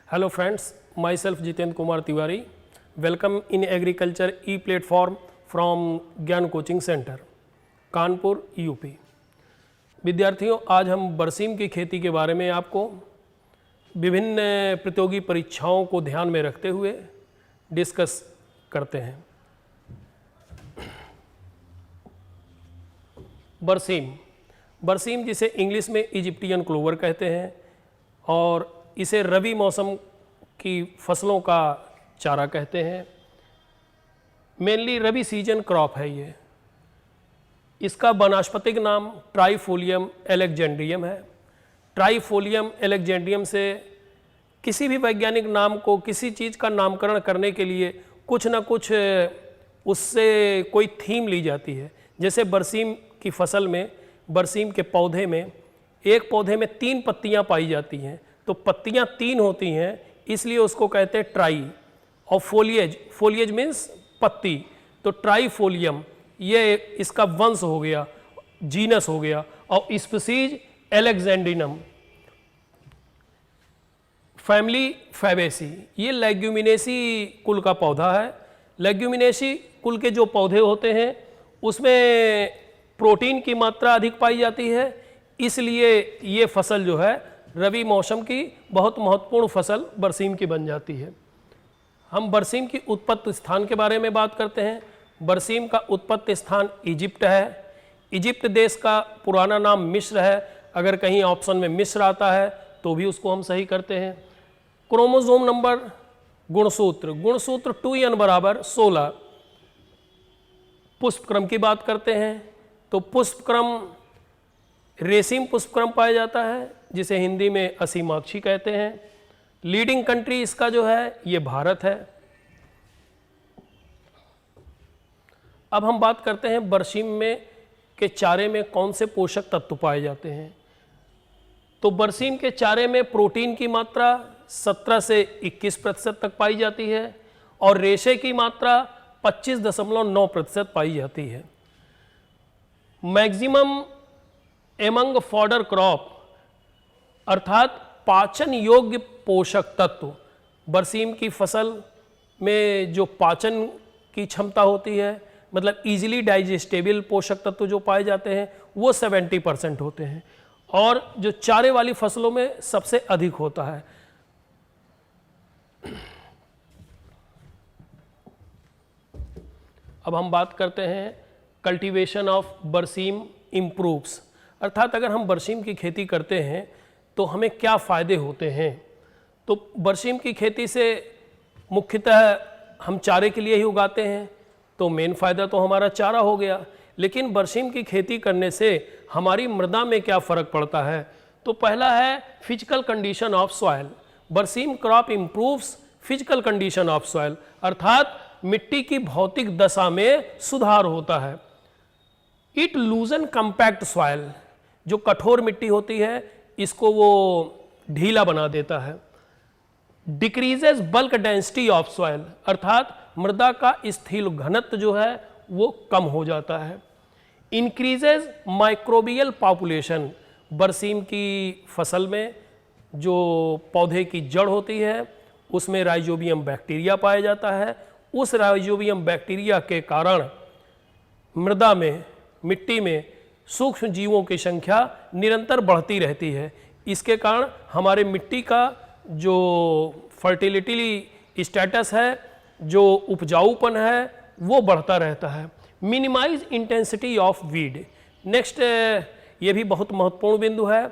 Hello friends, myself Jitendra Kumar Tiwari. Welcome in Agriculture e-platform from ज्ञान coaching centre, Kanpur, UP. विद्यार्थियों, आज हम बरसीम की खेती के बारे में आपको विभिन्न प्रतियोगी परीक्षाओं को ध्यान में रखते हुए डिस्कस करते हैं। बरसीम जिसे इंग्लिश में इजिप्टियन क्लोवर कहते हैं और इसे रबी मौसम की फसलों का चारा कहते हैं। मेनली रबी सीजन क्रॉप है ये। इसका वानस्पतिक नाम ट्राइफोलियम एलेक्जेंड्रियम है। ट्राइफोलियम एलेक्जेंड्रियम से किसी भी वैज्ञानिक नाम को, किसी चीज़ का नामकरण करने के लिए कुछ ना कुछ उससे कोई थीम ली जाती है। जैसे बरसीम की फसल में, बरसीम के पौधे में, एक पौधे में 3 पत्तियां पाई जाती हैं, तो पत्तियां 3 होती हैं, इसलिए उसको कहते हैं ट्राई। और फोलिएज मीन्स पत्ती, तो ट्राइफोलियम ये इसका वंश हो गया, जीनस हो गया। और स्पीसीज एलेक्जेंड्रिनम, फैमिली फैबेसी, ये लेग्यूमिनेसी कुल का पौधा है। लेग्यूमिनेसी कुल के जो पौधे होते हैं उसमें प्रोटीन की मात्रा अधिक पाई जाती है, इसलिए ये फसल जो है रबी मौसम की बहुत महत्वपूर्ण फसल बरसीम की बन जाती है। हम बरसीम की उत्पत्ति स्थान के बारे में बात करते हैं। बरसीम का उत्पत्ति स्थान इजिप्ट है। इजिप्ट देश का पुराना नाम मिस्र है। अगर कहीं ऑप्शन में मिस्र आता है तो भी उसको हम सही करते हैं। क्रोमोसोम नंबर, गुणसूत्र 2n बराबर 16। पुष्पक्रम की बात करते हैं तो पुष्पक्रम रेशम पुष्पक्रम पाया जाता है, जिसे हिंदी में असीमाक्षी कहते हैं। लीडिंग कंट्री इसका जो है ये भारत है। अब हम बात करते हैं बरसीम में के चारे में कौन से पोषक तत्व पाए जाते हैं। तो बरसीम के चारे में प्रोटीन की मात्रा 17 से 21% तक पाई जाती है और रेशे की मात्रा 25.9% पाई जाती है। मैक्सिमम एमंग फॉडर क्रॉप अर्थात पाचन योग्य पोषक तत्व, बरसीम की फसल में जो पाचन की क्षमता होती है, मतलब इजीली डाइजेस्टेबल पोषक तत्व जो पाए जाते हैं वो 70% होते हैं और जो चारे वाली फसलों में सबसे अधिक होता है। अब हम बात करते हैं कल्टीवेशन ऑफ बरसीम इम्प्रूव्स, अर्थात अगर हम बरसीम की खेती करते हैं तो हमें क्या फ़ायदे होते हैं। तो बरसीम की खेती से मुख्यतः हम चारे के लिए ही उगाते हैं, तो मेन फ़ायदा तो हमारा चारा हो गया। लेकिन बरसीम की खेती करने से हमारी मृदा में क्या फ़र्क पड़ता है, तो पहला है फिजिकल कंडीशन ऑफ सॉइल। बरसीम crop improves physical condition of soil, अर्थात मिट्टी की भौतिक दशा में सुधार होता है। इट लूजन कंपैक्ट सॉइल, जो कठोर मिट्टी होती है इसको वो ढीला बना देता है। Decreases bulk density of soil, अर्थात मृदा का स्थूल घनत्व जो है वो कम हो जाता है। इंक्रीजेस माइक्रोबियल पॉपुलेशन, बरसीम की फसल में जो पौधे की जड़ होती है उसमें राइजोबियम बैक्टीरिया पाया जाता है। उस राइजोबियम बैक्टीरिया के कारण मृदा में, मिट्टी में सूक्ष्म जीवों की संख्या निरंतर बढ़ती रहती है। इसके कारण हमारे मिट्टी का जो फर्टिलिटी स्टेटस है, जो उपजाऊपन है, वो बढ़ता रहता है। Minimize intensity of weed, next ये भी बहुत महत्वपूर्ण बिंदु है,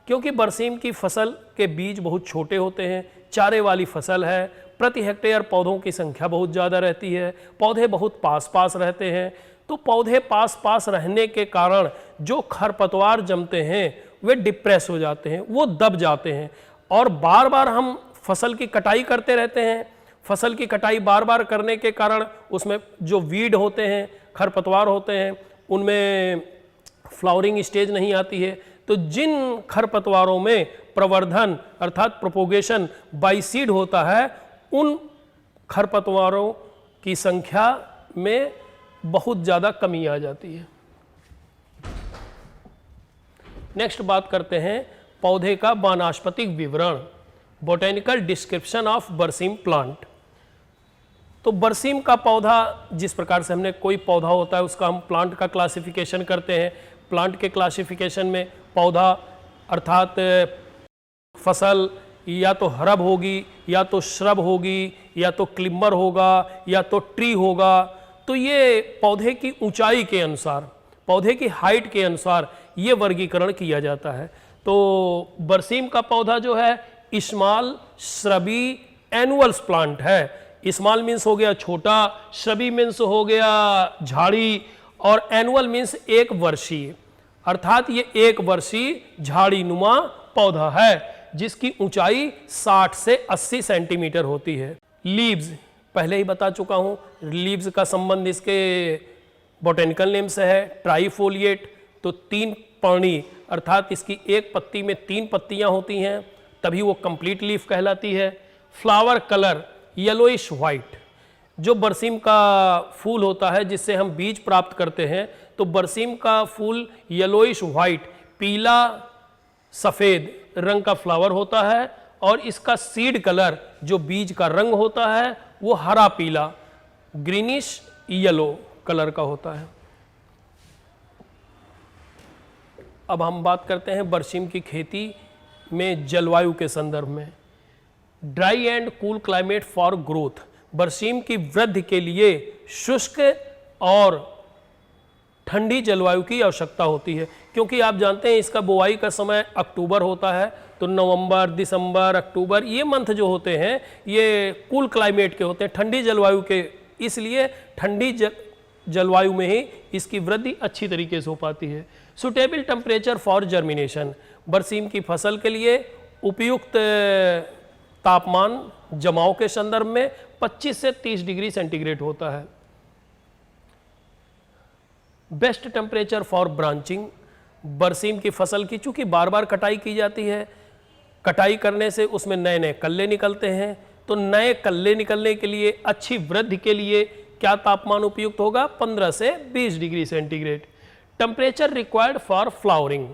क्योंकि बरसीम की फसल के बीज बहुत छोटे होते हैं, चारे वाली फसल है, प्रति हेक्टेयर पौधों की संख्या बहुत ज़्यादा रहती है, पौधे बहुत पास पास रहते हैं। तो पौधे पास पास रहने के कारण जो खरपतवार जमते हैं वे डिप्रेस हो जाते हैं, वो दब जाते हैं और बार बार हम फसल की कटाई करते रहते हैं। फसल की कटाई बार बार करने के कारण उसमें जो वीड होते हैं, खरपतवार होते हैं, उनमें फ्लावरिंग स्टेज नहीं आती है। तो जिन खरपतवारों में प्रवर्धन अर्थात प्रोपोगेशन बाय सीड होता है, उन खरपतवारों की संख्या में बहुत ज़्यादा कमी आ जाती है। नेक्स्ट बात करते हैं पौधे का वानस्पतिक विवरण। बोटेनिकल डिस्क्रिप्शन ऑफ बरसीम प्लांट। तो बरसीम का पौधा, जिस प्रकार से हमने कोई पौधा होता है उसका हम प्लांट का क्लासिफिकेशन करते हैं। प्लांट के क्लासिफिकेशन में पौधा अर्थात फसल या तो हरब होगी, या तो श्रब होगी, या तो क्लिम्बर होगा, या तो ट्री होगा। तो ये पौधे की ऊंचाई के अनुसार, पौधे की हाइट के अनुसार ये वर्गीकरण किया जाता है। तो बरसीम का पौधा जो है स्मॉल श्रबी एनुअल्स प्लांट है। स्मॉल मीन्स हो गया छोटा, श्रबी मीन्स हो गया झाड़ी, और एनुअल मीन्स एक वर्षीय, अर्थात ये एक वर्षीय झाड़ी नुमा पौधा है जिसकी ऊंचाई 60 से 80 सेंटीमीटर होती है। लीव्स पहले ही बता चुका हूं, लीव्स का संबंध इसके बोटेनिकल नेम से है, ट्राइफोलिएट। तो 3 पर्णी, अर्थात इसकी एक पत्ती में 3 पत्तियां होती हैं, तभी वो कंप्लीट लीफ कहलाती है। फ्लावर कलर येलोइश वाइट, जो बरसीम का फूल होता है जिससे हम बीज प्राप्त करते हैं, तो बरसीम का फूल येलोइश वाइट, पीला सफ़ेद रंग का फ्लावर होता है, और इसका सीड कलर जो बीज का रंग होता है वो हरा पीला ग्रीनिश येलो कलर का होता है। अब हम बात करते हैं बरसीम की खेती में जलवायु के संदर्भ में। Dry and cool climate for growth, बरसीम की वृद्धि के लिए शुष्क और ठंडी जलवायु की आवश्यकता होती है, क्योंकि आप जानते हैं इसका बुआई का समय अक्टूबर होता है। तो नवंबर, दिसंबर, अक्टूबर ये मंथ जो होते हैं ये कूल क्लाइमेट के होते हैं, ठंडी जलवायु के, इसलिए ठंडी जलवायु में ही इसकी वृद्धि अच्छी तरीके से हो पाती है। सुटेबल टेम्परेचर फॉर जर्मिनेशन, बरसीम की फसल के लिए उपयुक्त तापमान जमाव के संदर्भ में 25 से 30 डिग्री सेंटीग्रेड होता है। बेस्ट टेम्परेचर फॉर ब्रांचिंग, बरसीम की फसल की चूंकि बार बार कटाई की जाती है, कटाई करने से उसमें नए नए कल्ले निकलते हैं, तो नए कल्ले निकलने के लिए, अच्छी वृद्धि के लिए क्या तापमान उपयुक्त होगा? 15 से 20 degree centigrade. Temperature required for flowering,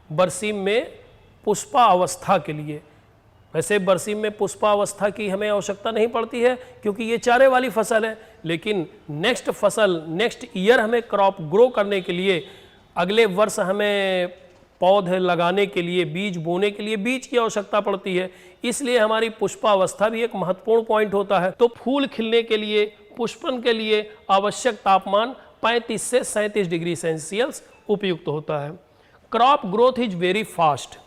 बरसीम में पुष्पावस्था के लिए, वैसे बरसीम में पुष्पावस्था की हमें आवश्यकता नहीं पड़ती है क्योंकि ये चारे वाली फसल है, लेकिन नेक्स्ट फसल, नेक्स्ट ईयर हमें क्रॉप ग्रो करने के लिए, अगले वर्ष हमें पौधे लगाने के लिए, बीज बोने के लिए बीज की आवश्यकता पड़ती है, इसलिए हमारी पुष्पावस्था भी एक महत्वपूर्ण पॉइंट होता है। तो फूल खिलने के लिए, पुष्पन के लिए आवश्यक तापमान 35 से 37 डिग्री सेल्सियस उपयुक्त होता है। Crop growth is very fast,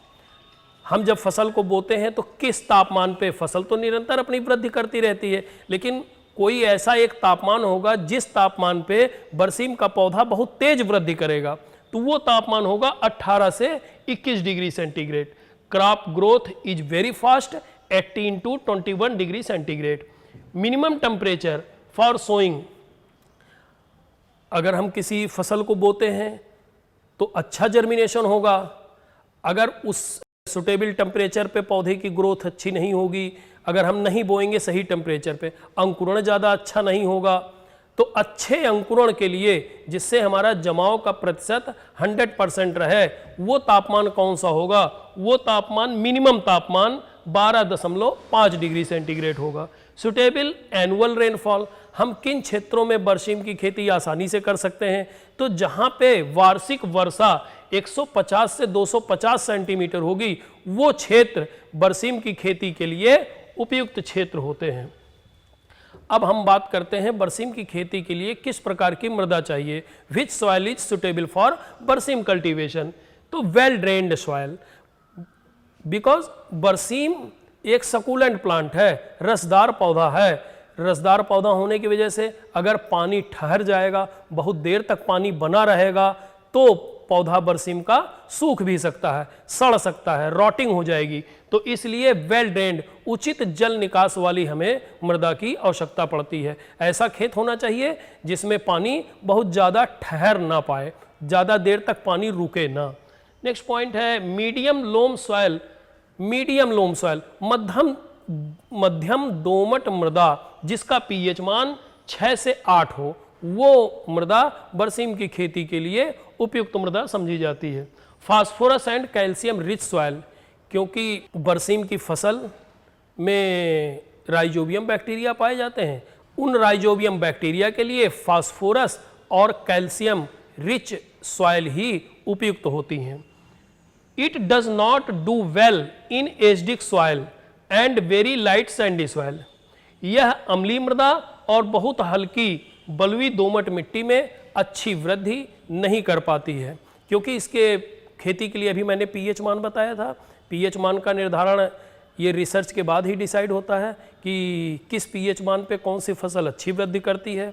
हम जब फसल को बोते हैं तो किस तापमान पे, फसल तो निरंतर अपनी वृद्धि करती रहती है, लेकिन कोई ऐसा एक तापमान होगा जिस तापमान पे बरसीम का पौधा बहुत तेज वृद्धि करेगा, तो वो तापमान होगा 18 से 21 degree centigrade. Crop growth is very fast 18 to 21 degree centigrade. Minimum temperature for sowing, अगर हम किसी फसल को बोते हैं तो अच्छा जर्मिनेशन होगा, अगर उस सुटेबल टेम्परेचर पे पौधे की ग्रोथ अच्छी नहीं होगी, अगर हम नहीं बोएंगे सही टेम्परेचर पे, अंकुरण ज़्यादा अच्छा नहीं होगा, तो अच्छे अंकुरण के लिए, जिससे हमारा जमाव का प्रतिशत 100% रहे, वो तापमान कौन सा होगा? वो तापमान, मिनिमम तापमान 12.5 डिग्री सेंटीग्रेड होगा। सुटेबल एनुअल रेनफॉल, हम किन क्षेत्रों में बरसीम की खेती आसानी से कर सकते हैं? तो जहाँ पे वार्षिक वर्षा 150 से 250 सेंटीमीटर होगी, वो क्षेत्र बरसीम की खेती के लिए उपयुक्त क्षेत्र होते हैं। अब हम बात करते हैं बरसीम की खेती के लिए किस प्रकार की मृदा चाहिए। विच soil is suitable for berseem cultivation? तो वेल ड्रेन्ड सॉइल, बिकॉज बरसीम एक सकुलेंट प्लांट है, रसदार पौधा है। रसदार पौधा होने की वजह से अगर पानी ठहर जाएगा, बहुत देर तक पानी बना रहेगा, तो पौधा बरसीम का सूख भी सकता है, सड़ सकता है, रॉटिंग हो जाएगी। तो इसलिए वेल ड्रेन्ड, उचित जल निकास वाली हमें मृदा की आवश्यकता पड़ती है। ऐसा खेत होना चाहिए जिसमें पानी बहुत ज़्यादा ठहर ना पाए, ज़्यादा देर तक पानी रुके ना। नेक्स्ट पॉइंट है medium loam soil. Medium loam soil, मध्यम दोमट मृदा जिसका पीएच मान 6 से 8 हो, वो मृदा बरसीम की खेती के लिए उपयुक्त मृदा समझी जाती है। Phosphorus and calcium rich soil, क्योंकि बरसीम की फसल में राइजोबियम बैक्टीरिया पाए जाते हैं। उन राइजोबियम बैक्टीरिया के लिए फास्फोरस और कैल्शियम रिच सॉइल ही उपयुक्त होती हैं। It does not do well in acidic soil and very light Sandy soil. यह अम्लीय मृदा और बहुत हल्की बलुई दोमट मिट्टी में अच्छी वृद्धि नहीं कर पाती है, क्योंकि इसके खेती के लिए अभी मैंने पीएच मान बताया था। पीएच मान का निर्धारण ये रिसर्च के बाद ही डिसाइड होता है कि किस पीएच मान पे कौन सी फसल अच्छी वृद्धि करती है।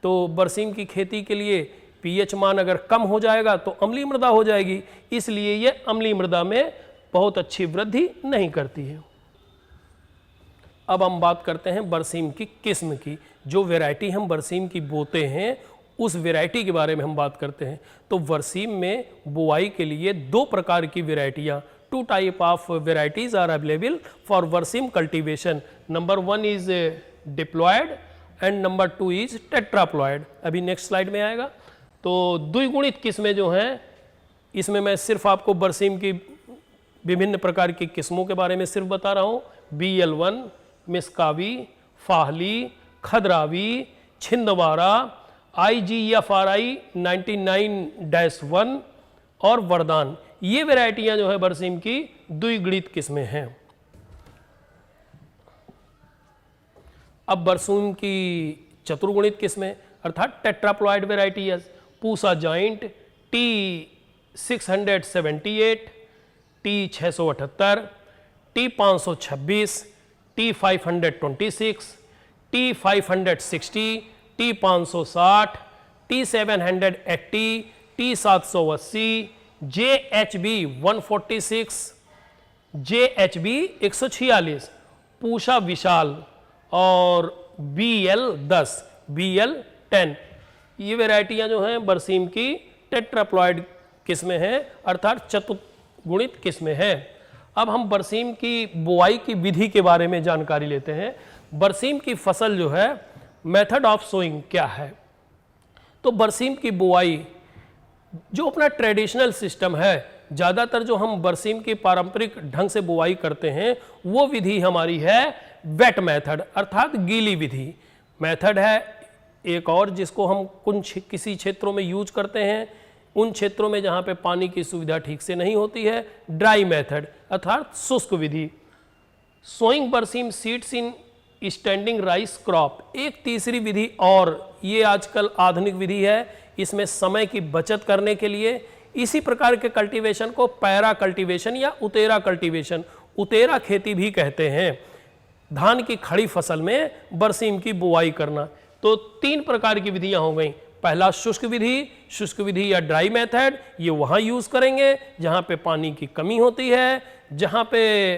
तो बरसीम की खेती के लिए पीएच मान अगर कम हो जाएगा तो अम्लीय मृदा हो जाएगी, इसलिए ये अम्लीय मृदा में बहुत अच्छी वृद्धि नहीं करती है। अब हम बात करते हैं बरसीम की किस्म की। जो वैरायटी हम बरसीम की बोते हैं उस वैरायटी के बारे में हम बात करते हैं। तो बरसीम में बुआई के लिए दो प्रकार की वैरायटियाँ, two type of varieties are available for berseem cultivation. Number 1 is diploid and number 2 is tetraploid. अभी नेक्स्ट स्लाइड में आएगा। तो द्विगुणित किस्में जो हैं, इसमें मैं सिर्फ आपको बरसीम की विभिन्न प्रकार की किस्मों के बारे में सिर्फ बता रहा हूँ। BL1, मिस्कावी, फाहली, खदरावी, छिंदवारा, IGFRI 99-1 और वरदान, ये वैरायटियां जो है बरसीम की द्विगुणित किस्में हैं। अब बरसीम की चतुर्गुणित किस्में अर्थात tetraploid varieties, Pusa joint T678, T678, T526, T526, T560, T560, T780, T780, JHB 146, JHB 146, पूषा विशाल और BL10, BL10, ये वैरायटियां जो हैं बरसीम की टेट्राप्लॉयड किस्में हैं अर्थात चतुर्गुणित किस्में हैं। अब हम बरसीम की बुआई की विधि के बारे में जानकारी लेते हैं। बरसीम की फसल जो है, मेथड ऑफ सोइंग क्या है। तो बरसीम की बुआई जो अपना ट्रेडिशनल सिस्टम है, ज़्यादातर जो हम बरसीम की पारंपरिक ढंग से बुआई करते हैं वो विधि हमारी है वेट मेथड अर्थात गीली विधि। मेथड है एक और जिसको हम किसी क्षेत्रों में यूज करते हैं, उन क्षेत्रों में जहाँ पे पानी की सुविधा ठीक से नहीं होती है, ड्राई मेथड अर्थात शुष्क विधि। सोइंग बरसीम सीड्स इन स्टैंडिंग राइस क्रॉप, एक तीसरी विधि और ये आजकल आधुनिक विधि है। इसमें समय की बचत करने के लिए इसी प्रकार के कल्टीवेशन को पैरा कल्टीवेशन या उतेरा कल्टीवेशन, उतेरा खेती भी कहते हैं। धान की खड़ी फसल में बरसीम की बुआई करना। तो 3 प्रकार की विधियां हो गई। पहला शुष्क विधि या ड्राई मेथड, ये वहाँ यूज़ करेंगे जहाँ पे पानी की कमी होती है, जहाँ पे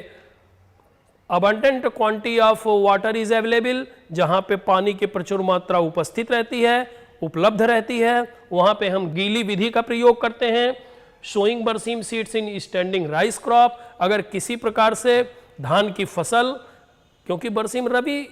abundant quantity of water is available, जहाँ पे पानी की प्रचुर मात्रा उपस्थित रहती है, उपलब्ध रहती है, वहाँ पे हम गीली विधि का प्रयोग करते हैं। शोइंग बरसीम सीड्स इन स्टैंडिंग राइस क्रॉप, अगर किसी प्रकार से धान की फसल, क्योंकि बरसीम रबी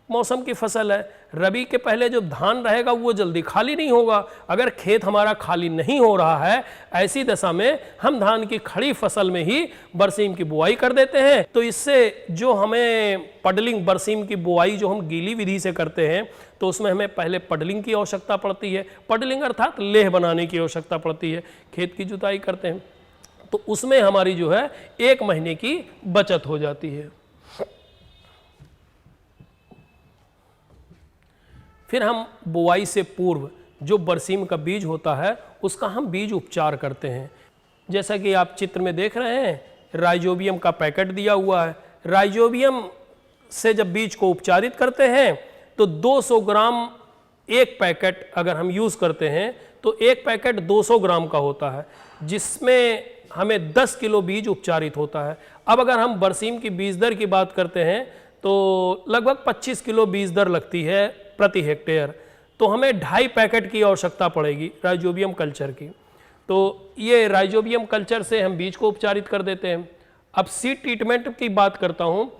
मौसम की फसल है, रबी के पहले जो धान रहेगा वो जल्दी खाली नहीं होगा। अगर खेत हमारा खाली नहीं हो रहा है, ऐसी दशा में हम धान की खड़ी फसल में ही बरसीम की बुआई कर देते हैं। तो इससे जो हमें पडलिंग बरसीम की बुआई जो हम गीली विधि से करते हैं तो उसमें हमें पहले पडलिंग की आवश्यकता पड़ती है। पडलिंग अर्थात लेह बनाने की आवश्यकता पड़ती है। खेत की जुताई करते हैं तो उसमें हमारी जो है 1 महीने की बचत हो जाती है। फिर हम बुआई से पूर्व जो बरसीम का बीज होता है उसका हम बीज उपचार करते हैं। जैसा कि आप चित्र में देख रहे हैं, राइजोबियम का पैकेट दिया हुआ है। राइजोबियम से जब बीज को उपचारित करते हैं तो 200 ग्राम एक पैकेट अगर हम यूज़ करते हैं तो एक पैकेट 200 ग्राम का होता है, जिसमें हमें 10 किलो बीज उपचारित होता है। अब अगर हम बरसीम की बीज दर की बात करते हैं तो लगभग 25 किलो बीज दर लगती है प्रति हेक्टेयर। तो हमें 2.5 पैकेट की आवश्यकता पड़ेगी राइजोबियम कल्चर की। तो ये राइजोबियम कल्चर से हम बीज को उपचारित कर देते हैं। अब सीड ट्रीटमेंट की बात करता हूँ।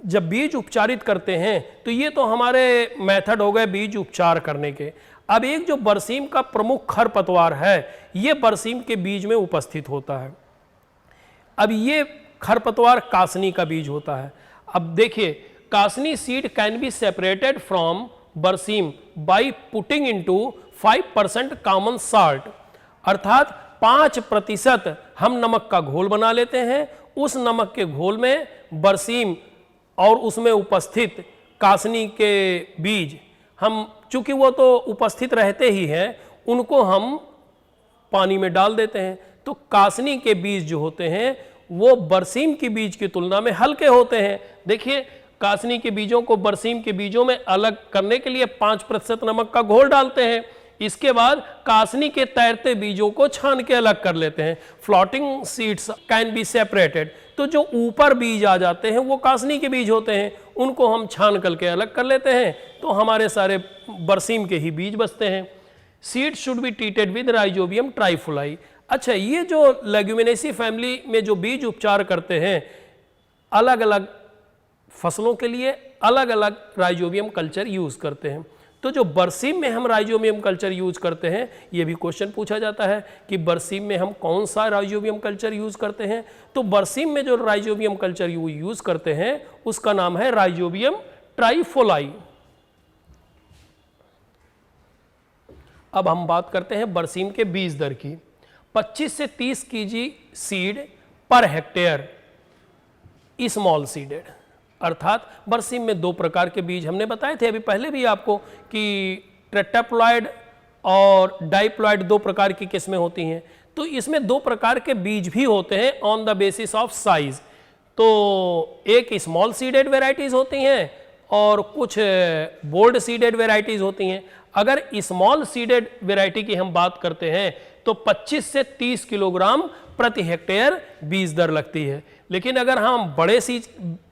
जब बीज उपचारित करते हैं तो ये तो हमारे मेथड हो गए बीज उपचार करने के। अब एक जो बरसीम का प्रमुख खरपतवार है ये बरसीम के बीज में उपस्थित होता है। अब ये खरपतवार कासनी का बीज होता है। अब देखिए, kasni seed can be separated from berseem by putting into 5% common salt, अर्थात 5% हम नमक का घोल बना लेते हैं। उस नमक के घोल में बरसीम और उसमें उपस्थित कासनी के बीज, हम चूंकि वो तो उपस्थित रहते ही हैं, उनको हम पानी में डाल देते हैं। तो कासनी के बीज जो होते हैं वो बरसीम की बीज की तुलना में हल्के होते हैं। देखिए, कासनी के बीजों को बरसीम के बीजों में अलग करने के लिए 5% नमक का घोल डालते हैं। इसके बाद कासनी के तैरते बीजों को छान के अलग कर लेते हैं। Floating seeds can be separated, तो जो ऊपर बीज आ जाते हैं वो कासनी के बीज होते हैं, उनको हम छान करके अलग कर लेते हैं, तो हमारे सारे बरसीम के ही बीज बचते हैं। Seed should be treated with rhizobium trifolii. अच्छा, ये जो लेग्यूमिनेसी फैमिली में जो बीज उपचार करते हैं, अलग अलग फसलों के लिए अलग अलग राइजोबियम कल्चर यूज करते हैं। तो जो बरसीम में हम राइजोबियम कल्चर यूज करते हैं, ये भी क्वेश्चन पूछा जाता है कि बरसीम में हम कौन सा राइजोबियम कल्चर यूज करते हैं। तो बरसीम में जो राइजोबियम कल्चर यूज करते हैं उसका नाम है राइजोबियम ट्राइफोलाई। अब हम बात करते हैं बरसीम के बीज दर की। 25 से 30 KG seed per hectare small seeded, अर्थात बरसीम में 2 प्रकार के बीज हमने बताए थे अभी पहले भी आपको कि टेट्राप्लॉइड और डाइप्लॉइड 2 प्रकार की किस्में होती हैं। तो इसमें 2 प्रकार के बीज भी होते हैं on the basis of size. तो एक स्मॉल सीडेड वेराइटीज होती हैं और कुछ बोल्ड सीडेड वेराइटीज होती हैं। अगर स्मॉल सीडेड वेराइटी की हम बात करते हैं तो 25 से 30 किलोग्राम प्रति हेक्टेयर बीज दर लगती है। लेकिन अगर हम बड़े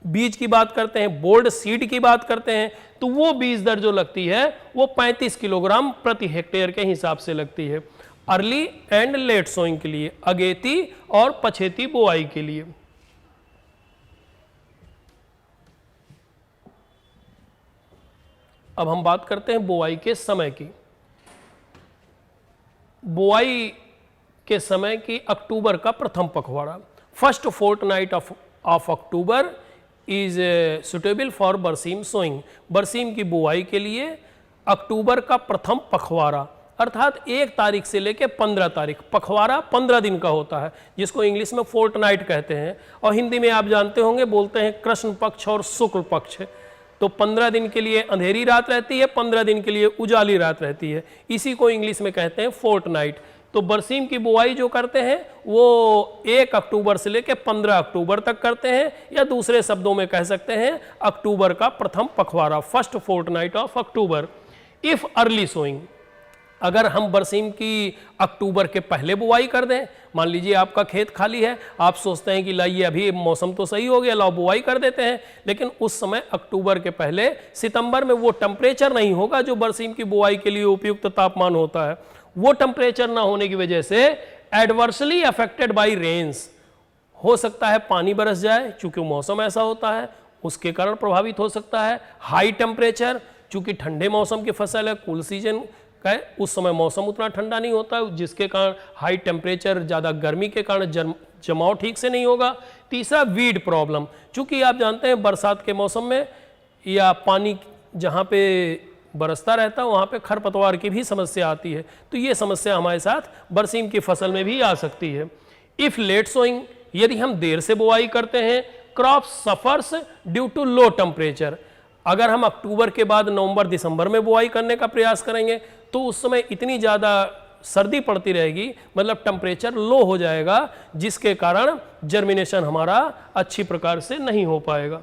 बीज की बात करते हैं, बोल्ड सीड की बात करते हैं, तो वो बीज दर जो लगती है वो 35 किलोग्राम प्रति हेक्टेयर के हिसाब से लगती है, अर्ली एंड लेट सोइंग के लिए, अगेती और पछेती बुआई के लिए। अब हम बात करते हैं बुआई के समय की। बुआई के समय की अक्टूबर का प्रथम पखवाड़ा, first fortnight of October is suitable for berseem sowing. बरसीम की बुआई के लिए अक्टूबर का प्रथम पखवाड़ा, अर्थात 1 तारीख से लेकर 15 तारीख, पखवाड़ा 15 दिन का होता है, जिसको इंग्लिश में फोर्टनाइट कहते हैं, और हिंदी में आप जानते होंगे बोलते हैं कृष्ण पक्ष और शुक्ल पक्ष। तो 15 दिन के लिए अंधेरी रात रहती है, 15 दिन के लिए उजाली रात रहती है, इसी को इंग्लिश में कहते हैं फोर्टनाइट। तो बरसीम की बुआई जो करते हैं वो 1 अक्टूबर से लेकर 15 अक्टूबर तक करते हैं, या दूसरे शब्दों में कह सकते हैं अक्टूबर का प्रथम पखवाड़ा, first fortnight of October. If early sowing, अगर हम बरसीम की अक्टूबर के पहले बुआई कर दें, मान लीजिए आपका खेत खाली है, आप सोचते हैं कि लाइए अभी मौसम तो सही हो गया, लाओ बुआई कर देते हैं, लेकिन उस समय अक्टूबर के पहले सितंबर में वो टेम्परेचर नहीं होगा जो बरसीम की बुआई के लिए उपयुक्त तापमान होता है। वो टेम्परेचर ना होने की वजह से एडवर्सली अफेक्टेड बाई रेन्स, हो सकता है पानी बरस जाए, चूंकि मौसम ऐसा होता है उसके कारण प्रभावित हो सकता है। हाई टेम्परेचर, चूंकि ठंडे मौसम की फसल है, कूल सीजन का है, उस समय मौसम उतना ठंडा नहीं होता है, जिसके कारण हाई टेम्परेचर, ज़्यादा गर्मी के कारण जमाव ठीक से नहीं होगा। तीसरा वीड प्रॉब्लम, चूंकि आप जानते हैं बरसात के मौसम में या पानी जहाँ पे बरसता रहता है वहाँ पे खरपतवार की भी समस्या आती है, तो ये समस्या हमारे साथ बरसीम की फसल में भी आ सकती है। इफ़ लेट सोइंग, यदि हम देर से बुआई करते हैं, crop suffers due to low temperature. अगर हम अक्टूबर के बाद नवंबर दिसंबर में बुआई करने का प्रयास करेंगे तो उस समय इतनी ज़्यादा सर्दी पड़ती रहेगी, मतलब टेम्परेचर लो हो जाएगा, जिसके कारण जर्मिनेशन हमारा अच्छी प्रकार से नहीं हो पाएगा।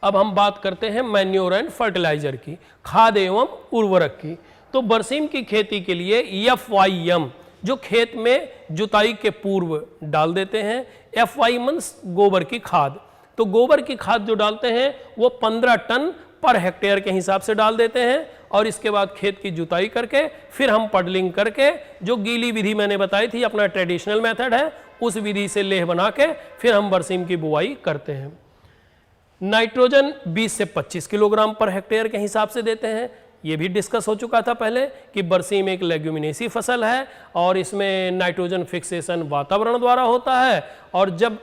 अब हम बात करते हैं मैन्योर एंड फर्टिलाइजर की, खाद एवं उर्वरक की। तो बरसीम की खेती के लिए FYM जो खेत में जुताई के पूर्व डाल देते हैं, FY मीन्स गोबर की खाद। तो गोबर की खाद जो डालते हैं वो 15 टन पर हेक्टेयर के हिसाब से डाल देते हैं, और इसके बाद खेत की जुताई करके फिर हम पडलिंग करके, जो गीली विधि मैंने बताई थी अपना ट्रेडिशनल मेथड है, उस विधि से लेह बना के फिर हम बरसीम की बुआई करते हैं। नाइट्रोजन 20 से 25 किलोग्राम पर हेक्टेयर के हिसाब से देते हैं। ये भी डिस्कस हो चुका था पहले कि बरसीम एक लेग्यूमिनेसी फसल है और इसमें नाइट्रोजन फिक्सेशन वातावरण द्वारा होता है, और जब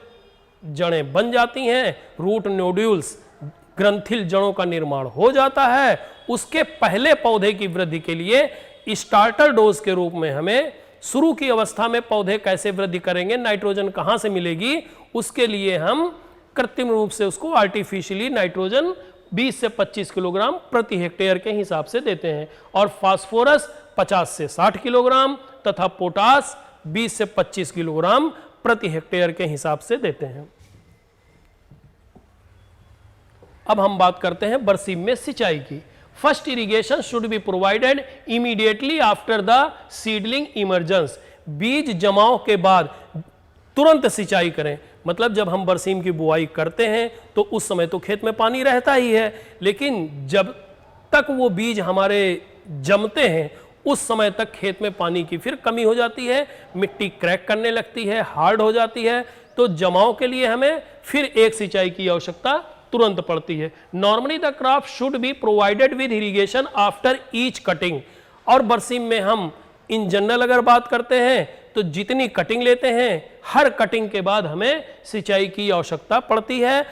जड़ें बन जाती हैं, रूट नोड्यूल्स ग्रंथिल जड़ों का निर्माण हो जाता है। उसके पहले पौधे की वृद्धि के लिए स्टार्टर डोज के रूप में हमें शुरू की अवस्था में पौधे कैसे वृद्धि करेंगे, नाइट्रोजन कहां से मिलेगी, उसके लिए हम कृत्रिम रूप से उसको आर्टिफिशियली नाइट्रोजन 20 से 25 किलोग्राम प्रति हेक्टेयर के हिसाब से देते हैं और फास्फोरस 50 से 60 किलोग्राम तथा पोटास 20 से 25 किलोग्राम प्रति हेक्टेयर के हिसाब से देते हैं। अब हम बात करते हैं बरसीम में सिंचाई की। First irrigation should be provided immediately after the seedling emergence. बीज जमाव के बाद तुरंत सिंचाई करें। मतलब जब हम बरसीम की बुआई करते हैं तो उस समय तो खेत में पानी रहता ही है, लेकिन जब तक वो बीज हमारे जमते हैं उस समय तक खेत में पानी की फिर कमी हो जाती है, मिट्टी क्रैक करने लगती है, हार्ड हो जाती है। तो जमाव के लिए हमें फिर एक सिंचाई की आवश्यकता तुरंत पड़ती है। Normally the crop should be provided with irrigation after each cutting. और बरसीम में हम इन जनरल अगर बात करते हैं तो जितनी कटिंग लेते हैं हर कटिंग के बाद हमें सिंचाई की आवश्यकता पड़ती है।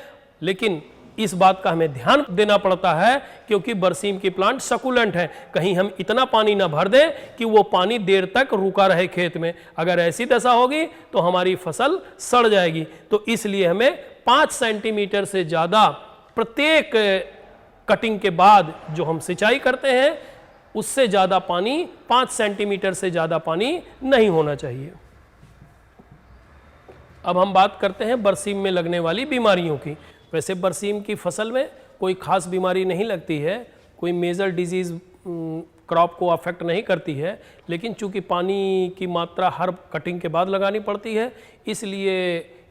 लेकिन इस बात का हमें ध्यान देना पड़ता है क्योंकि बरसीम की प्लांट सकुलेंट है, कहीं हम इतना पानी ना भर दें कि वो पानी देर तक रुका रहे खेत में। अगर ऐसी दशा होगी तो हमारी फसल सड़ जाएगी। तो इसलिए हमें 5 सेंटीमीटर से ज़्यादा प्रत्येक कटिंग के बाद जो हम सिंचाई करते हैं उससे ज़्यादा पानी, 5 सेंटीमीटर से ज़्यादा पानी नहीं होना चाहिए। अब हम बात करते हैं बरसीम में लगने वाली बीमारियों की। वैसे बरसीम की फसल में कोई खास बीमारी नहीं लगती है, कोई मेजर डिजीज़ क्रॉप को अफेक्ट नहीं करती है, लेकिन चूंकि पानी की मात्रा हर कटिंग के बाद लगानी पड़ती है इसलिए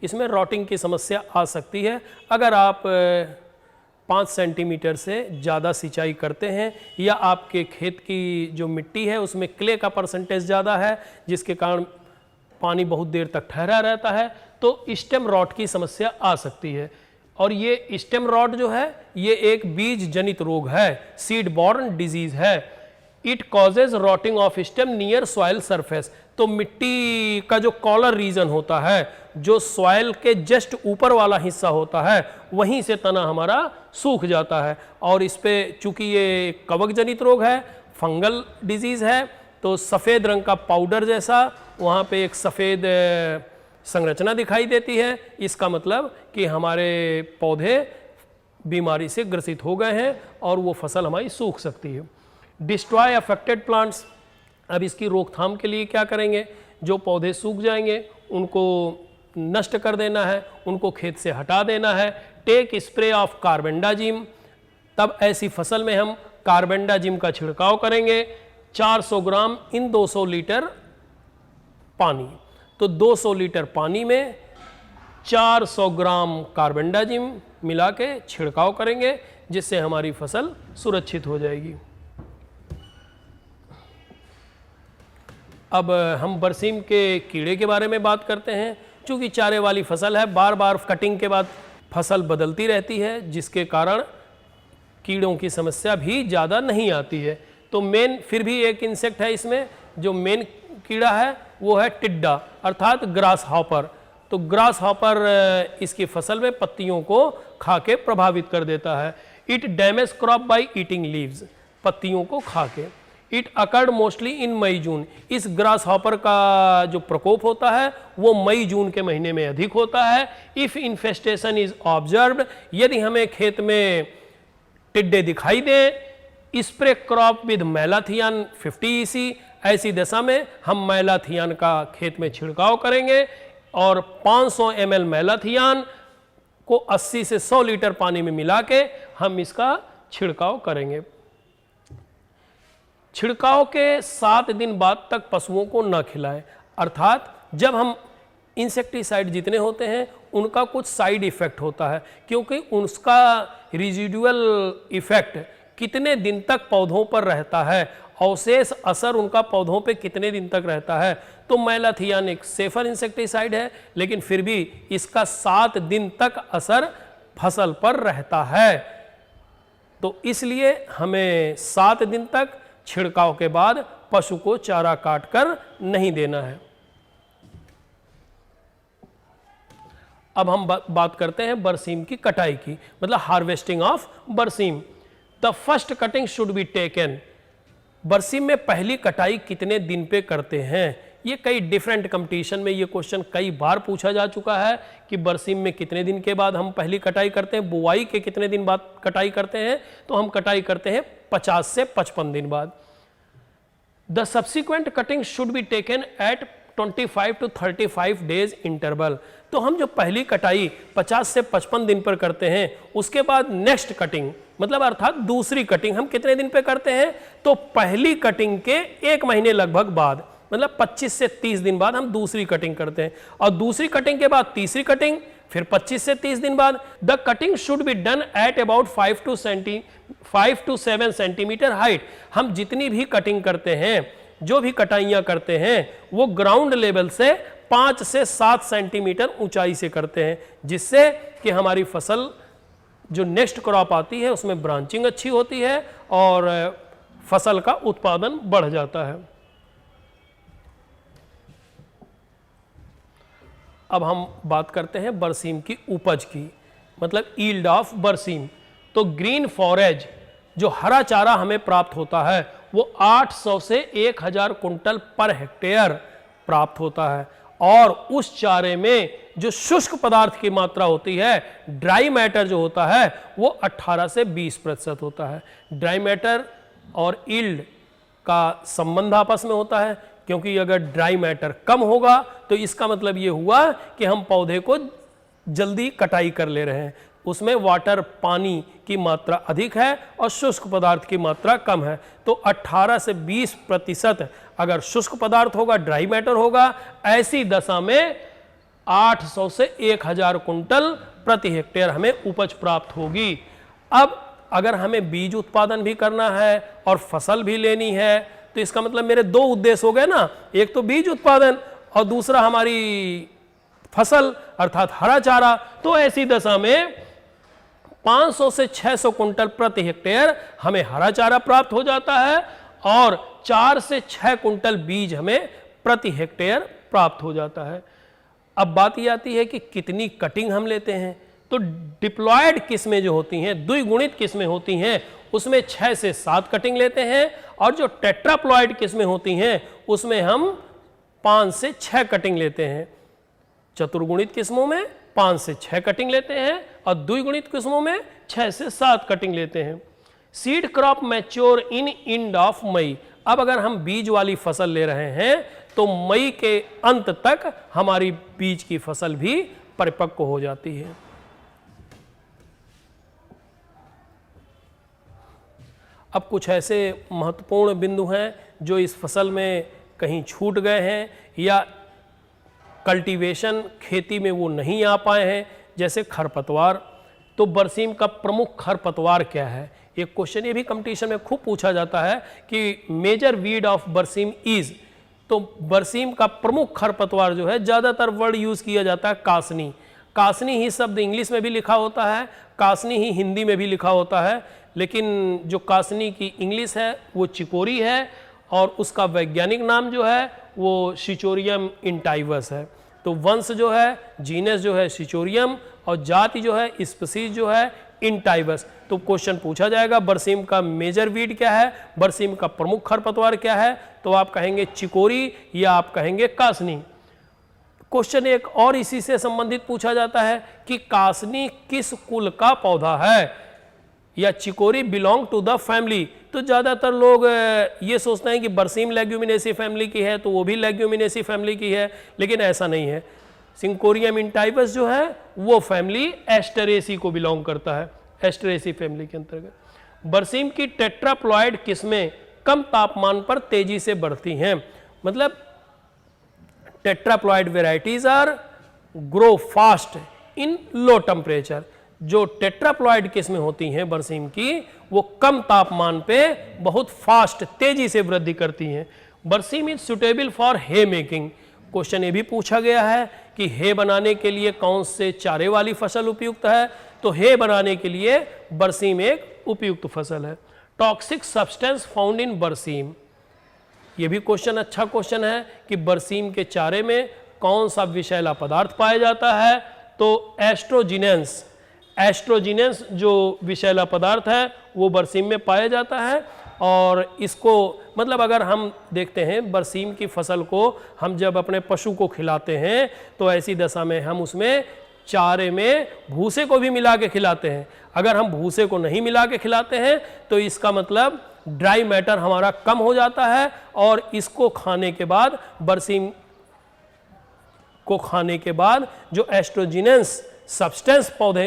इसमें रॉटिंग की समस्या आ सकती है। अगर आप 5 सेंटीमीटर से ज़्यादा सिंचाई करते हैं या आपके खेत की जो मिट्टी है उसमें क्ले का परसेंटेज ज़्यादा है जिसके कारण पानी बहुत देर तक ठहरा रहता है तो स्टेम रॉट की समस्या आ सकती है। और ये स्टेम रॉट जो है ये एक बीज जनित रोग है, सीड बॉर्न डिजीज है। It causes rotting of stem near soil surface. तो मिट्टी का जो कॉलर रीजन होता है, जो सॉइल के जस्ट ऊपर वाला हिस्सा होता है, वहीं से तना हमारा सूख जाता है। और इस पे चूंकि ये कवक जनित रोग है, फंगल डिजीज है, तो सफ़ेद रंग का पाउडर जैसा वहाँ पे एक सफ़ेद संरचना दिखाई देती है। इसका मतलब कि हमारे पौधे बीमारी से ग्रसित हो गए हैं और वो फसल हमारी सूख सकती है। Destroy affected plants. अब इसकी रोकथाम के लिए क्या करेंगे? जो पौधे सूख जाएंगे उनको नष्ट कर देना है, उनको खेत से हटा देना है। Take spray of carbendazim. तब ऐसी फसल में हम कार्बेंडाजिम का छिड़काव करेंगे 400 ग्राम इन 200 लीटर पानी। तो 200 लीटर पानी में 400 ग्राम कार्बेंडाजिम मिला के छिड़काव करेंगे जिससे हमारी फसल सुरक्षित हो जाएगी। अब हम बरसीम के कीड़े के बारे में बात करते हैं। चूँकि चारे वाली फसल है, बार बार कटिंग के बाद फसल बदलती रहती है जिसके कारण कीड़ों की समस्या भी ज़्यादा नहीं आती है। तो मेन फिर भी एक इंसेक्ट है इसमें, जो मेन कीड़ा है वो है टिड्डा अर्थात ग्रास हॉपर। तो ग्रास हॉपर इसकी फसल में पत्तियों को खा के प्रभावित कर देता है। It damage crop by eating leaves. पत्तियों को खा के। इट अकर्ड मोस्टली इन मई जून। इस ग्रास हॉपर का जो प्रकोप होता है वो मई जून के महीने में अधिक होता है। इफ इन्फेस्टेशन इज ऑब्जर्व्ड, यदि हमें खेत में टिड्डे दिखाई दें, spray crop with malathion 50 EC। ऐसी दशा में हम मैलाथियन का खेत में छिड़काव करेंगे और 500 ml मैलाथियन को 80 से 100 लीटर पानी में मिला के हम इसका छिड़काव करेंगे। छिड़काव के 7 दिन बाद तक पशुओं को न खिलाएं। अर्थात जब हम इंसेक्टिसाइड जितने होते हैं उनका कुछ साइड इफेक्ट होता है, क्योंकि उसका रिजिडुअल इफेक्ट कितने दिन तक पौधों पर रहता है, अवशेष असर उनका पौधों पे कितने दिन तक रहता है। तो मैलाथियन एक सेफर इंसेक्टिसाइड है, लेकिन फिर भी इसका 7 दिन तक असर फसल पर रहता है। तो इसलिए हमें 7 दिन तक छिड़काव के बाद पशु को चारा काटकर नहीं देना है। अब हम बात करते हैं बरसीम की कटाई की, मतलब हार्वेस्टिंग ऑफ बरसीम। The first cutting should be taken. बरसीम में पहली कटाई कितने दिन पे करते हैं? ये कई डिफरेंट कंपटीशन में ये क्वेश्चन कई बार पूछा जा चुका है कि बरसीम में कितने दिन के बाद हम पहली कटाई करते हैं, बुआई के कितने दिन बाद कटाई करते हैं? तो हम कटाई करते हैं 50 से 55 दिन बाद। The subsequent cutting should be taken at 25 to 35 days interval. तो हम जो पहली कटाई 50 से 55 दिन पर करते हैं, उसके बाद नेक्स्ट कटिंग मतलब अर्थात दूसरी कटिंग हम कितने दिन पे करते हैं? तो पहली कटिंग के 1 महीने लगभग बाद, मतलब 25 से 30 दिन बाद हम दूसरी कटिंग करते हैं, और दूसरी कटिंग के बाद तीसरी कटिंग, फिर 25 से 30 दिन बाद। The cutting should be done at about 5 to 7 centimetre height. हम जितनी भी कटिंग करते हैं, जो भी कटाइयां करते हैं, वो ग्राउंड लेवल से 5 से 7 सेंटीमीटर ऊंचाई से करते हैं, जिससे कि हमारी फसल जो नेक्स्ट क्रॉप आती है उसमें ब्रांचिंग अच्छी होती है और फसल का उत्पादन बढ़ जाता है। अब हम बात करते हैं बरसीम की उपज की, मतलब ईल्ड ऑफ बरसीम। तो ग्रीन फॉरेज जो हरा चारा हमें प्राप्त होता है वो 800 से 1000 कुंटल पर हेक्टेयर प्राप्त होता है, और उस चारे में जो शुष्क पदार्थ की मात्रा होती है, ड्राई मैटर जो होता है, वो 18 से 20% होता है। ड्राई मैटर और ईल्ड का संबंध आपस में होता है, क्योंकि अगर ड्राई मैटर कम होगा तो इसका मतलब ये हुआ कि हम पौधे को जल्दी कटाई कर ले रहे हैं, उसमें वाटर पानी की मात्रा अधिक है और शुष्क पदार्थ की मात्रा कम है। तो 18 से 20% अगर शुष्क पदार्थ होगा, ड्राई मैटर होगा, ऐसी दशा में 800 से 1000 कुंटल प्रति हेक्टेयर हमें उपज प्राप्त होगी। अब अगर हमें बीज उत्पादन भी करना है और फसल भी लेनी है, तो इसका मतलब मेरे 2 उद्देश्य हो गए ना, एक तो बीज उत्पादन और दूसरा हमारी फसल अर्थात हरा चारा। तो ऐसी दशा में 500 से 600 कुंटल प्रति हेक्टेयर हमें हरा चारा प्राप्त हो जाता है और 4 से 6 कुंटल बीज हमें प्रति हेक्टेयर प्राप्त हो जाता है। अब बात यह आती है कि कितनी कटिंग हम लेते हैं। तो डिप्लॉयड किस्में जो होती हैं, द्विगुणित किस्में होती हैं, उसमें 6 से 7 कटिंग लेते हैं, और जो टेट्राप्लॉयड किस्में होती हैं उसमें हम 5 से 6 कटिंग लेते हैं। चतुर्गुणित किस्मों में 5 से 6 कटिंग लेते हैं और द्विगुणित किस्मों में 6 से 7 कटिंग लेते हैं। Seed crop mature in end of May. अब अगर हम बीज वाली फसल ले रहे हैं तो मई के अंत तक हमारी बीज की फसल भी परिपक्व हो जाती है। अब कुछ ऐसे महत्वपूर्ण बिंदु हैं जो इस फसल में कहीं छूट गए हैं या कल्टीवेशन खेती में वो नहीं आ पाए हैं, जैसे खरपतवार। तो बरसीम का प्रमुख खरपतवार क्या है? एक क्वेश्चन ये भी कंपटीशन में खूब पूछा जाता है कि मेजर वीड ऑफ बरसीम इज। तो बरसीम का प्रमुख खरपतवार जो है, ज़्यादातर वर्ड यूज़ किया जाता है कासनी। कासनी ही शब्द इंग्लिश में भी लिखा होता है, कासनी ही हिंदी में भी लिखा होता है, लेकिन जो कासनी की इंग्लिश है वो चिकोरी है और उसका वैज्ञानिक नाम जो है वो सिचोरियम इंटाइवस है। तो वंश जो है, जीनस जो है सिचोरियम, और जाति जो है, स्पीसीज जो है इंटाइवस। तो क्वेश्चन पूछा जाएगा बरसीम का मेजर वीड क्या है, बरसीम का प्रमुख खरपतवार क्या है, तो आप कहेंगे चिकोरी या आप कहेंगे कासनी। क्वेश्चन एक और इसी से संबंधित पूछा जाता है कि कासनी किस कुल का पौधा है, या chicory belong to the family. तो ज़्यादातर लोग ये सोचते हैं कि बरसीम लेग्यूमिनेसी फैमिली की है तो वो भी लेग्यूमिनेसी फैमिली की है, लेकिन ऐसा नहीं है। सिंकोरियम इंटाइवस जो है वो फैमिली एस्टरेसी को बिलोंग करता है, एस्टरेसी फैमिली के अंतर्गत। बरसीम की टेट्राप्लॉयड किस्में कम तापमान पर तेजी से बढ़ती हैं, मतलब tetraploid varieties are grow fast in low temperature. जो टेट्राप्लॉयड किस्में होती हैं बरसीम की, वो कम तापमान पे बहुत फास्ट तेजी से वृद्धि करती हैं। Berseem is suitable for hay making. Question ये भी पूछा गया है कि हे बनाने के लिए कौन से चारे वाली फसल उपयुक्त है, तो हे बनाने के लिए बरसीम एक उपयुक्त फसल है। टॉक्सिक सब्सटेंस फाउंड इन बरसीम। ये भी क्वेश्चन अच्छा क्वेश्चन है कि बरसीम के चारे में कौन सा विषैला पदार्थ पाया जाता है, तो एस्ट्रोजिनेंस, एस्ट्रोजिनेंस जो विषैला पदार्थ है वो बरसीम में पाया जाता है। और इसको मतलब अगर हम देखते हैं बरसीम की फसल को हम जब अपने पशु को खिलाते हैं तो ऐसी दशा में हम उसमें चारे में भूसे को भी मिला के खिलाते हैं। अगर हम भूसे को नहीं मिला के खिलाते हैं तो इसका मतलब ड्राई मैटर हमारा कम हो जाता है और इसको खाने के बाद, बरसीम को खाने के बाद जो एस्ट्रोजिनेंस सब्सटेंस पौधे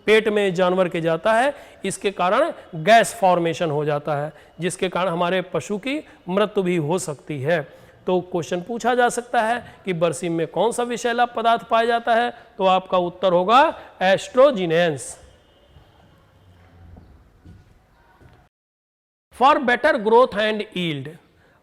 पेट में जानवर के जाता है, इसके कारण गैस फॉर्मेशन हो जाता है, जिसके कारण हमारे पशु की मृत्यु भी हो सकती है। तो क्वेश्चन पूछा जा सकता है कि बरसीम में कौन सा विषैला पदार्थ पाया जाता है, तो आपका उत्तर होगा एस्ट्रोजिनेंस। For better growth and yield,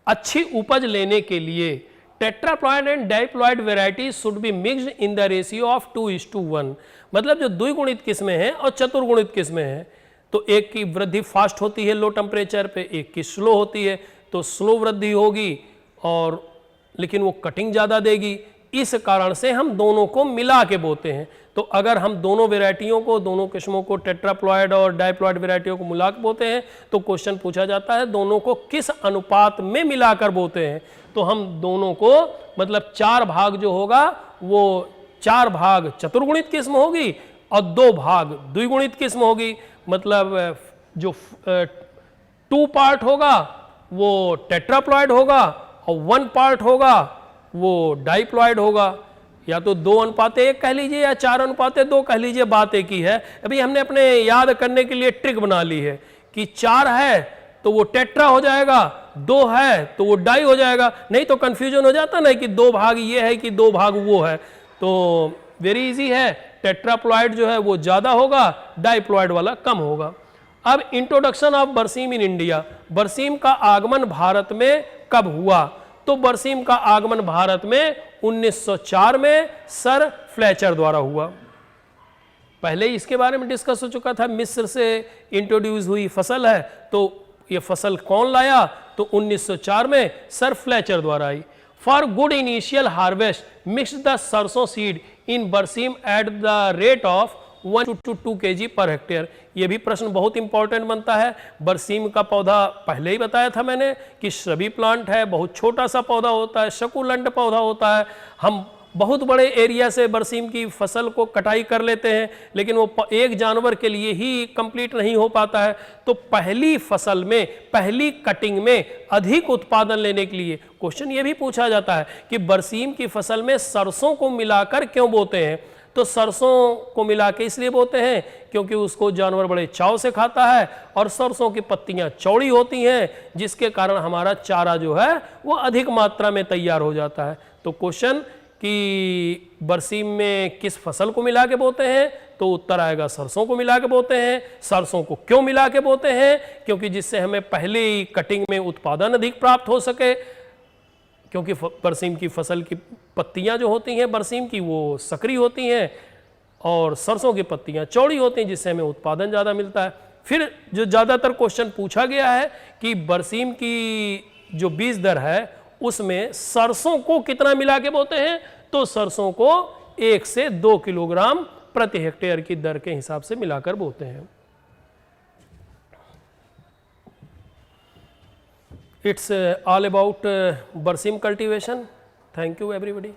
अच्छी उपज लेने के लिए tetraploid and diploid varieties should be mixed in the ratio of 2:1। मतलब जो द्विगुणित किस्में हैं और चतुर्गुणित किस्में हैं, तो एक की वृद्धि फास्ट होती है लो टेम्परेचर पे, एक की स्लो होती है, तो स्लो वृद्धि होगी और लेकिन वो कटिंग ज़्यादा देगी। इस कारण से हम दोनों को मिला के बोते हैं। तो अगर हम दोनों वेराइटियों को, दोनों किस्मों को, टेट्राप्लॉयड और डाइप्लॉयड वेराइटियों को मिला के बोते हैं, तो क्वेश्चन पूछा जाता है दोनों को किस अनुपात में मिलाकर बोते हैं। तो हम दोनों को मतलब 4 भाग जो होगा वो 4 भाग चतुर्गुणित किस्म होगी और 2 भाग द्विगुणित किस्म होगी। मतलब जो 2 पार्ट होगा वो टेट्राप्लॉयड होगा और 1 पार्ट होगा वो डाइप्लॉयड होगा। या तो 2:1 कह लीजिए या 4:2 कह लीजिए, बात एक ही है। अभी हमने अपने याद करने के लिए ट्रिक बना ली है कि 4 है तो वो टेट्रा हो जाएगा, 2 है तो वो डाई हो जाएगा, नहीं तो कंफ्यूजन हो जाता ना कि 2 भाग ये है कि 2 भाग वो है। तो वेरी इजी है, टेट्राप्लॉयड जो है वो ज़्यादा होगा, डाइप्लॉयड वाला कम होगा। अब इंट्रोडक्शन ऑफ बरसीम इन इंडिया, बरसीम का आगमन भारत में कब हुआ? तो बरसीम का आगमन भारत में 1904 में सर फ्लेचर द्वारा हुआ। पहले इसके बारे में डिस्कस हो चुका था, मिस्र से इंट्रोड्यूस हुई फसल है, तो ये फसल कौन लाया? तो 1904 में सर फ्लेचर द्वारा आई। For good initial harvest mix the sarson seed in berseem at the rate of 1 to 2 kg पर हेक्टेयर। ये भी प्रश्न बहुत इंपॉर्टेंट बनता है। बरसीम का पौधा पहले ही बताया था मैंने कि श्रबी प्लांट है, बहुत छोटा सा पौधा होता है, शकुलंट पौधा होता है। हम बहुत बड़े एरिया से बरसीम की फसल को कटाई कर लेते हैं, लेकिन वो एक जानवर के लिए ही कंप्लीट नहीं हो पाता है। तो पहली फसल में, पहली कटिंग में अधिक उत्पादन लेने के लिए क्वेश्चन ये भी पूछा जाता है कि बरसीम की फसल में सरसों को मिलाकर क्यों बोते हैं? तो सरसों को मिला के इसलिए बोते हैं क्योंकि उसको जानवर बड़े चाव से खाता है और सरसों की पत्तियां चौड़ी होती हैं, जिसके कारण हमारा चारा जो है वो अधिक मात्रा में तैयार हो जाता है। तो क्वेश्चन कि बरसीम में किस फसल को मिला के बोते हैं, तो उत्तर आएगा सरसों को मिला के बोते हैं। सरसों को क्यों मिला के बोते हैं? क्योंकि जिससे हमें पहली कटिंग में उत्पादन अधिक प्राप्त हो सके, क्योंकि बरसीम की फसल की पत्तियां जो होती हैं बरसीम की वो सकरी होती हैं और सरसों की पत्तियां चौड़ी होती हैं, जिससे हमें उत्पादन ज़्यादा मिलता है। फिर जो ज़्यादातर क्वेश्चन पूछा गया है कि बरसीम की जो बीज दर है उसमें सरसों को कितना मिला के बोते हैं, तो सरसों को 1 से 2 किलोग्राम प्रति हेक्टेयर की दर के हिसाब से मिलाकर बोते हैं। It's all about Barsim cultivation. Thank you everybody.